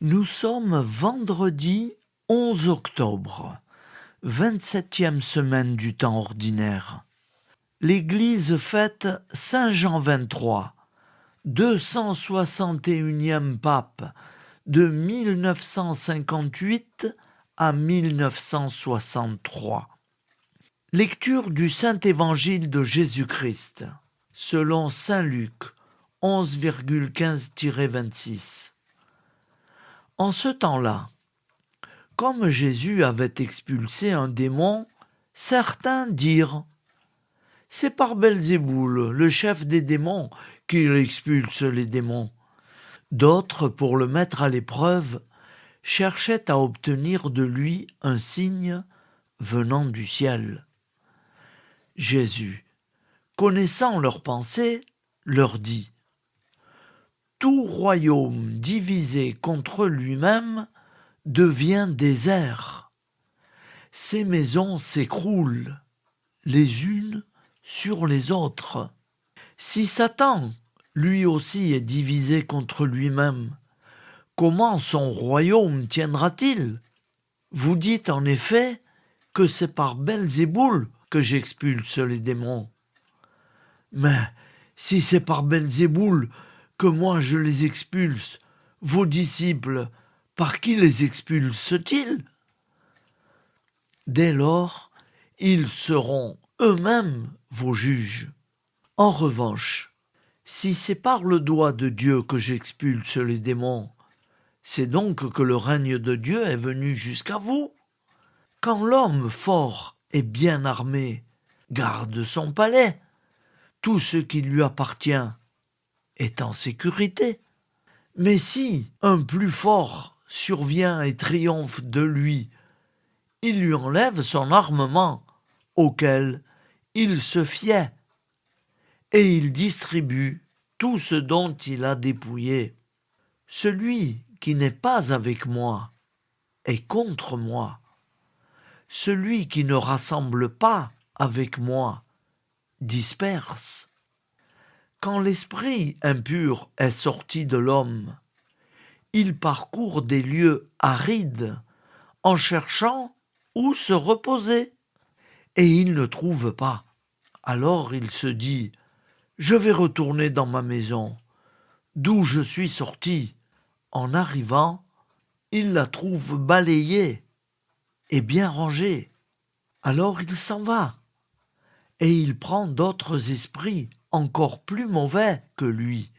Nous sommes vendredi 11 octobre, 27e semaine du temps ordinaire. L'Église fête Saint Jean XXIII, 261e pape, de 1958 à 1963. Lecture du Saint-Évangile de Jésus-Christ, selon Saint Luc 11,15-26. En ce temps-là, comme Jésus avait expulsé un démon, certains dirent « C'est par Belzéboul, le chef des démons, qu'il expulse les démons ». D'autres, pour le mettre à l'épreuve, cherchaient à obtenir de lui un signe venant du ciel. Jésus, connaissant leurs pensées, leur dit « Tout royaume divisé contre lui-même devient désert. Ces maisons s'écroulent les unes sur les autres. Si Satan, lui aussi, est divisé contre lui-même, comment son royaume tiendra-t-il? Vous dites en effet que c'est par Belzéboul que j'expulse les démons. Mais si c'est par Belzéboul que moi je les expulse, vos disciples, par qui les expulsent-ils? Dès lors, ils seront eux-mêmes vos juges. En revanche, si c'est par le doigt de Dieu que j'expulse les démons, c'est donc que le règne de Dieu est venu jusqu'à vous. Quand l'homme fort et bien armé garde son palais, tout ce qui lui appartient est en sécurité. Mais si un plus fort survient et triomphe de lui, il lui enlève son armement auquel il se fiait et il distribue tout ce dont il a dépouillé. Celui qui n'est pas avec moi est contre moi. Celui qui ne rassemble pas avec moi disperse. Quand l'esprit impur est sorti de l'homme, il parcourt des lieux arides en cherchant où se reposer, et il ne trouve pas. Alors il se dit « Je vais retourner dans ma maison, d'où je suis sorti ». En arrivant, il la trouve balayée et bien rangée. Alors il s'en va, et il prend d'autres esprits encore plus mauvais que lui.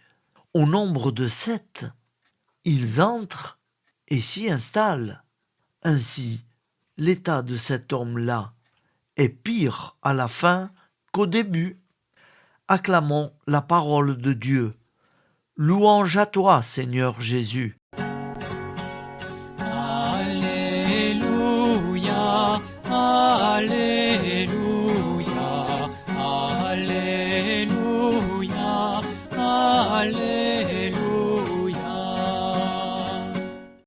Au nombre de 7, ils entrent et s'y installent. Ainsi, l'état de cet homme-là est pire à la fin qu'au début. Acclamons la parole de Dieu. Louange à toi, Seigneur Jésus.